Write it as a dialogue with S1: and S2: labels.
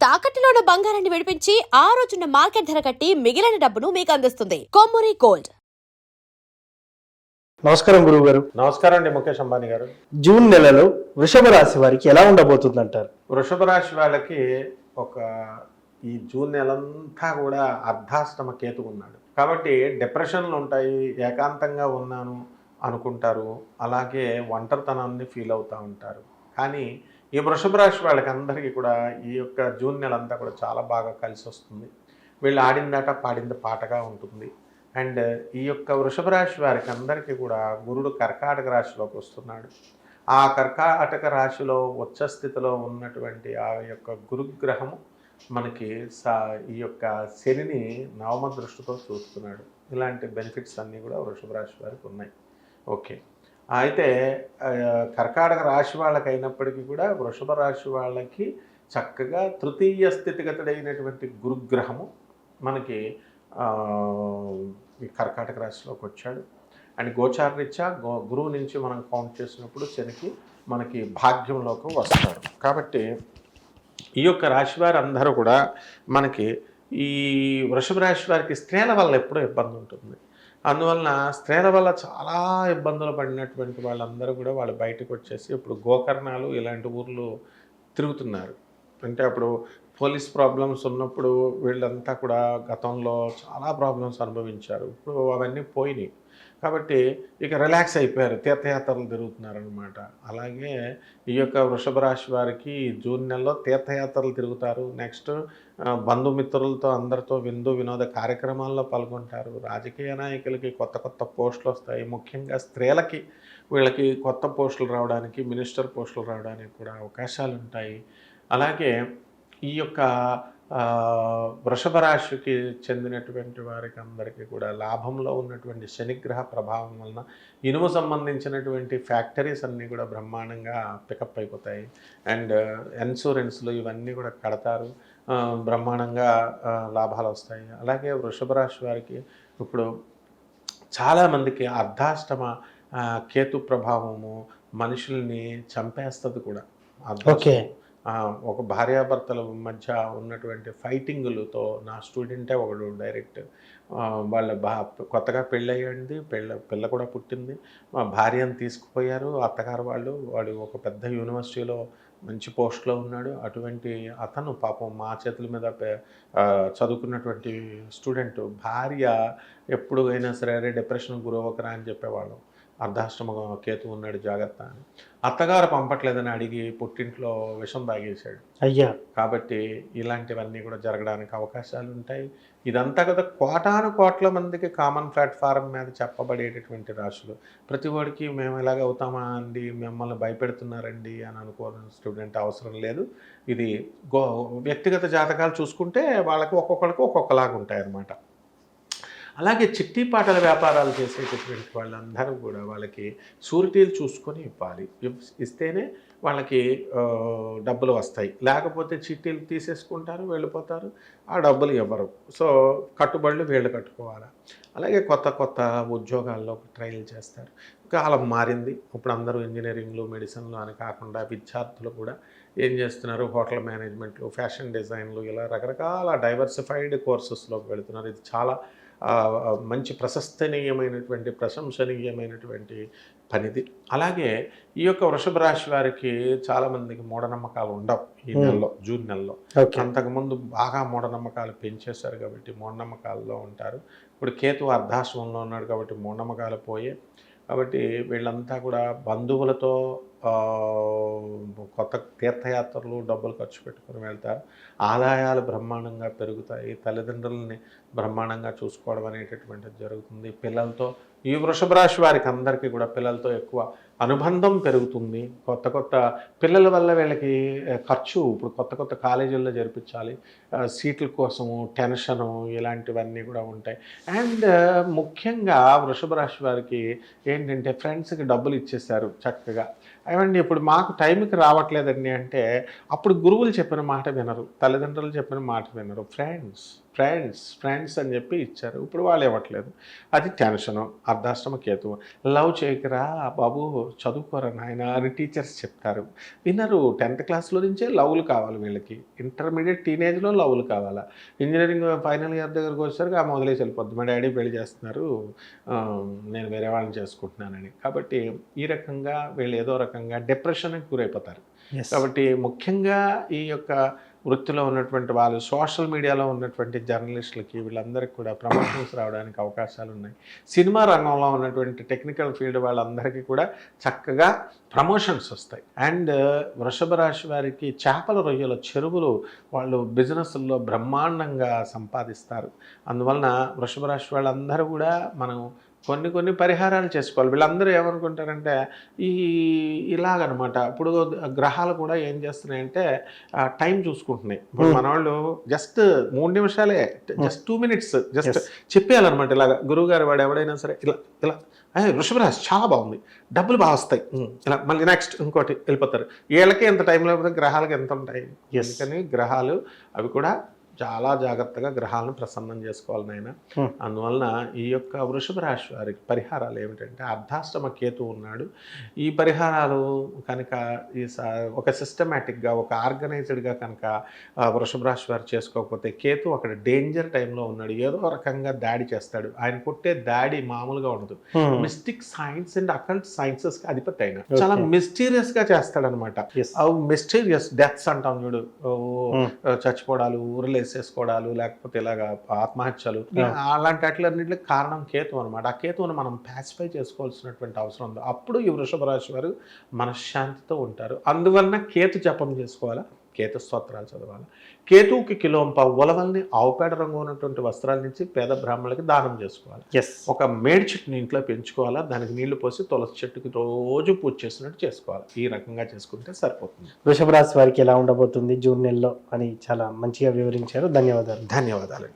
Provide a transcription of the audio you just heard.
S1: తాకట్టులో ఉన్న బంగారాన్ని విడిపించి ఆ రోజున్న మార్కెట్ ధర కట్టి మిగిలిన డబ్బును మీకు అందిస్తుంది కొమ్మూరి గోల్డ్.
S2: నమస్కారం గురువు గారు.
S3: నమస్కారం అండి ముఖేష్ అంబానీ గారు.
S2: జూన్ నెలలో వృషభ రాశి వారికి ఎలా ఉండబోతుంది అంటారు?
S3: వృషభ రాశి వాళ్ళకి ఈ జూన్ నెలంతా కూడా అర్ధాష్టమ కేతు ఉన్నాడు కాబట్టి డిప్రెషన్లు ఉంటాయి, ఏకాంతంగా ఉన్నాను అనుకుంటారు, అలాగే ఒంటరితనాన్ని ఫీల్ అవుతూ ఉంటారు. కానీ ఈ వృషభ రాశి వాళ్ళకి అందరికీ కూడా ఈ యొక్క జూన్ నెలంతా కూడా చాలా బాగా కలిసి వస్తుంది. వీళ్ళు ఆడిందాట పాడింది పాటగా ఉంటుంది. అండ్ ఈ యొక్క వృషభ రాశి వారికి అందరికీ కూడా గురుడు కర్కాటక రాశిలోకి వస్తున్నాడు. ఆ కర్కాటక రాశిలో ఉచ్చ స్థితిలో ఉన్నటువంటి ఆ యొక్క గురుగ్రహము మనకి ఈ యొక్క శనిని నవమ దృష్టితో చూస్తున్నాడు. ఇలాంటి బెనిఫిట్స్ అన్నీ కూడా వృషభ రాశి వారికి ఉన్నాయి. ఓకే, అయితే కర్కాటక రాశి వాళ్ళకి అయినప్పటికీ కూడా వృషభ రాశి వాళ్ళకి చక్కగా తృతీయ స్థితిగతుడైనటువంటి గురుగ్రహము మనకి ఈ కర్కాటక రాశిలోకి వచ్చాడు. అండ్ గోచారరీత్యా గురువు నుంచి మనం కౌంట్ చేసినప్పుడు శనికి మనకి భాగ్యంలోకి వస్తాడు. కాబట్టి ఈ యొక్క రాశి వారు అందరూ కూడా మనకి ఈ వృషభ రాశి వారికి స్త్రీల వల్ల ఎప్పుడూ ఇబ్బంది ఉంటుంది. అందువలన స్త్రీల వల్ల చాలా ఇబ్బందులు పడినటువంటి వాళ్ళందరూ కూడా వాళ్ళు బయటకు వచ్చేసి ఇప్పుడు గోకర్ణాలు ఇలాంటి ఊర్లు తిరుగుతున్నారు. అంటే అప్పుడు పోలీస్ ప్రాబ్లమ్స్ ఉన్నప్పుడు వీళ్ళంతా కూడా గతంలో చాలా ప్రాబ్లమ్స్ అనుభవించారు. ఇప్పుడు అవన్నీ పోయినాయి కాబట్టి ఇక రిలాక్స్ అయిపోయారు, తీర్థయాత్రలు తిరుగుతున్నారనమాట. అలాగే ఈ యొక్క వృషభ రాశి వారికి జూన్ నెలలో తీర్థయాత్రలు తిరుగుతారు. నెక్స్ట్ బంధుమిత్రులతో అందరితో వినోద కార్యక్రమాల్లో పాల్గొంటారు. రాజకీయ నాయకులకి కొత్త కొత్త పోస్టులు వస్తాయి. ముఖ్యంగా స్త్రీలకి వీళ్ళకి కొత్త పోస్టులు రావడానికి, మినిస్టర్ పోస్టులు రావడానికి కూడా అవకాశాలు ఉంటాయి. అలాగే ఈ యొక్క వృషభ రాశికి చెందినటువంటి వారికి అందరికీ కూడా లాభంలో ఉన్నటువంటి శనిగ్రహ ప్రభావం వలన ఇనుము సంబంధించినటువంటి ఫ్యాక్టరీస్ అన్నీ కూడా బ్రహ్మాండంగా పికప్ అయిపోతాయి. అండ్ ఇన్సూరెన్స్లు ఇవన్నీ కూడా కడతారు, బ్రహ్మాండంగా లాభాలు వస్తాయి. అలాగే వృషభ రాశి వారికి ఇప్పుడు చాలామందికి అర్ధాష్టమ కేతు ప్రభావము మనుషుల్ని చంపేస్తుంది కూడా.
S2: ఓకే,
S3: ఒక భార్యాభర్తల మధ్య ఉన్నటువంటి ఫైటింగులతో నా స్టూడెంటే ఒకడు డైరెక్ట్ వాళ్ళ కొత్తగా పెళ్ళయ్యింది, పిల్ల కూడా పుట్టింది, మా భార్యను తీసుకుపోయారు అత్తగారు వాడు ఒక పెద్ద యూనివర్సిటీలో మంచి పోస్ట్లో ఉన్నాడు. అటువంటి అతను పాపం మా చేతుల మీద చదువుకున్నటువంటి స్టూడెంట్ భార్య ఎప్పుడు అయినా సరే డిప్రెషన్ గురవకరా అని చెప్పేవాళ్ళం. అర్ధాష్టమ కేతు ఉన్నాడు జాగ్రత్త అని. అత్తగారు పంపట్లేదని అడిగి పుట్టింట్లో విషం తాగేశాడు.
S2: అయ్యా,
S3: కాబట్టి ఇలాంటివన్నీ కూడా జరగడానికి అవకాశాలు ఉంటాయి. ఇదంతా కదా కోటాను కోట్ల మందికి కామన్ ప్లాట్ఫారం మీద చెప్పబడేటటువంటి రాశులు. ప్రతి వాడికి మేము ఎలాగ అవుతామా అండి, మిమ్మల్ని భయపెడుతున్నారండి అని అనుకోవడం స్టూడెంట్ అవసరం లేదు. ఇది వ్యక్తిగత జాతకాలు చూసుకుంటే వాళ్ళకి ఒక్కొక్కరికి ఒక్కొక్కలాగా ఉంటాయన్నమాట. అలాగే చిట్టి పాటల వ్యాపారాలు చేసేటటువంటి వాళ్ళందరూ కూడా వాళ్ళకి షూరిటీలు చూసుకొని ఇవ్వాలి. ఇస్తేనే వాళ్ళకి డబ్బులు వస్తాయి. లేకపోతే చిట్టీలు తీసేసుకుంటారు, వెళ్ళిపోతారు, ఆ డబ్బులు ఇవ్వరు. సో కట్టుబడులు వీళ్ళు కట్టుకోవాలి. అలాగే కొత్త కొత్త ఉద్యోగాల్లో ట్రైల్ చేస్తారు. కాలం మారింది. ఇప్పుడు అందరూ ఇంజనీరింగ్లు, మెడిసిన్లు అని కాకుండా విద్యార్థులు కూడా ఏం చేస్తున్నారు, హోటల్ మేనేజ్మెంట్లు, ఫ్యాషన్ డిజైన్లు, ఇలా రకరకాల డైవర్సిఫైడ్ కోర్సెస్లోకి వెళుతున్నారు. ఇది చాలా మంచి ప్రశంసనీయమైనటువంటి పనిది. అలాగే ఈ యొక్క వృషభ రాశి వారికి చాలామందికి మూఢనమ్మకాలు ఉండవు ఈ నెలలో, జూన్ నెలలో. అంతకుముందు బాగా మూఢనమ్మకాలు పెంచేశారు కాబట్టి మూఢనమ్మకాల్లో ఉంటారు. ఇప్పుడు కేతు అర్ధాశ్రమంలో ఉన్నాడు కాబట్టి మూఢనమ్మకాలు పోయే. కాబట్టి వీళ్ళంతా కూడా బంధువులతో కొత్త తీర్థయాత్రలు డబ్బులు ఖర్చు పెట్టుకుని వెళ్తారు. ఆదాయాలు బ్రహ్మాండంగా పెరుగుతాయి. తల్లిదండ్రులని బ్రహ్మాండంగా చూసుకోవడం అనేటటువంటిది జరుగుతుంది. పిల్లలతో ఈ వృషభ రాశి వారికి అందరికీ కూడా పిల్లలతో ఎక్కువ అనుబంధం పెరుగుతుంది. కొత్త కొత్త పిల్లల వల్ల వీళ్ళకి ఖర్చు ఇప్పుడు కొత్త కొత్త కాలేజీల్లో జరిపించాలి, సీట్ల కోసము టెన్షను ఇలాంటివన్నీ కూడా ఉంటాయి. అండ్ ముఖ్యంగా వృషభ రాశి వారికి ఏంటంటే ఫ్రెండ్స్కి డబ్బులు ఇచ్చేసారు చక్కగా, ఏమండి ఇప్పుడు మాకు టైంకి రావట్లేదండి అంటే అప్పుడు గురువులు చెప్పిన మాట వినరు, తల్లిదండ్రులు చెప్పిన మాట వినరు. ఫ్రెండ్స్ ఫ్రెండ్స్ అని చెప్పి ఇచ్చారు. ఇప్పుడు వాళ్ళు ఇవ్వట్లేదు. అది టెన్షను. అర్ధాష్టమ కేతువు. లవ్ చేయకురా బాబు, చదువుకోరా నాయన అని టీచర్స్ చెప్తారు. వినరు. 10th క్లాస్లో నుంచే లవ్లు కావాలి వీళ్ళకి. ఇంటర్మీడియట్ టీనేజ్లో లవ్లు కావాలా. ఇంజనీరింగ్ ఫైనల్ ఇయర్ దగ్గరకు వచ్చేసరికి ఆ మొదలేసి వెళ్ళిపోద్ది. మా డాడీ పెళ్లి చేస్తున్నారు, నేను వేరే వాళ్ళని చేసుకుంటున్నానని. కాబట్టి ఈ రకంగా వీళ్ళు ఏదో రకంగా డిప్రెషన్కి గురైపోతారు.
S2: Yes.
S3: కాబట్టి ముఖ్యంగా ఈ యొక్క వృత్తిలో ఉన్నటువంటి వాళ్ళు, సోషల్ మీడియాలో ఉన్నటువంటి జర్నలిస్టులకి వీళ్ళందరికీ కూడా ప్రమోషన్స్ రావడానికి అవకాశాలు ఉన్నాయి. సినిమా రంగంలో ఉన్నటువంటి టెక్నికల్ ఫీల్డ్ వాళ్ళందరికీ కూడా చక్కగా ప్రమోషన్స్ వస్తాయి. అండ్ వృషభ రాశి వారికి చేపల రొయ్యల చెరువులు వాళ్ళు బిజినెస్ల్లో బ్రహ్మాండంగా సంపాదిస్తారు. అందువలన వృషభ రాశి వాళ్ళందరూ కూడా మనం కొన్ని పరిహారాలు చేసుకోవాలి. వీళ్ళందరూ ఏమనుకుంటారంటే ఇలాగనమాట. ఇప్పుడు గ్రహాలు కూడా ఏం చేస్తున్నాయంటే టైం చూసుకుంటున్నాయి. ఇప్పుడు మన వాళ్ళు జస్ట్ 3 నిమిషాలే, జస్ట్ 2 minutes జస్ట్ చెప్పేయాలన్నమాట. ఇలాగ గురువుగారు వాడు ఎవడైనా సరే ఇలా వృషభ రాశి చాలా బాగుంది, డబ్బులు బాగా వస్తాయి, ఇలా మళ్ళీ నెక్స్ట్ ఇంకోటి వెళ్ళిపోతారు. వీళ్ళకి ఎంత టైం లేకపోతే గ్రహాలకి ఎంత ఉంటాయి. అందుకని గ్రహాలు అవి కూడా చాలా జాగ్రత్తగా గ్రహాలను ప్రసన్నం చేసుకోవాలి నాయన. అందువలన ఈ యొక్క వృషభ రాశి వారికి పరిహారాలు ఏమిటంటే, అర్ధాష్టమ కేతు ఉన్నాడు. ఈ పరిహారాలు కనుక ఒక సిస్టమేటిక్గా, ఒక ఆర్గనైజ్డ్గా కనుక వృషభ రాశి వారు చేసుకోకపోతే, కేతు అక్కడ డేంజర్ టైంలో ఉన్నాడు. ఏదో రకంగా దాడి చేస్తాడు. ఆయన కొట్టే దాడి మామూలుగా ఉండదు. మిస్టిక్ సైన్స్ అండ్ అకల్ట్ సైన్సెస్కి అధిపతి అయిన చాలా మిస్టీరియస్గా చేస్తాడనమాట. మిస్టీరియస్ డెత్స్ అంటాం చూడు, చచ్చిపోవడాలు, ఊరలే వేసేసుకోవడాలు, లేకపోతే ఇలాగా ఆత్మహత్యలు, అలాంటి వాటిలన్నింటికి కారణం కేతు అనమాట. ఆ కేతువును మనం ప్యాసిఫై చేసుకోవాల్సినటువంటి అవసరం ఉంది. అప్పుడు ఈ వృషభ రాశి వారు మనశ్శాంతితో ఉంటారు. అందువలన కేతు జపం చేసుకోవాలా, కేతు స్తోత్రాలు చదవాలి. కేతువుకి కిలోంప ఉలవల్ని ఆవుపేడ రంగు ఉన్నటువంటి వస్త్రాల నుంచి పేద బ్రాహ్మణులకి దానం చేసుకోవాలి. ఒక మేడి చెట్టుని ఇంట్లో పెంచుకోవాలా, దానికి నీళ్లు పోసి తులసి చెట్టుకి రోజు పూజ చేసినట్టు చేసుకోవాలి. ఈ రకంగా చేసుకుంటే సరిపోతుంది.
S2: వృషభ రాశి వారికి ఎలా ఉండబోతుంది జూన్ నెలలో అని చాలా మంచిగా వివరించారు. ధన్యవాదాలు.
S3: ధన్యవాదాలు.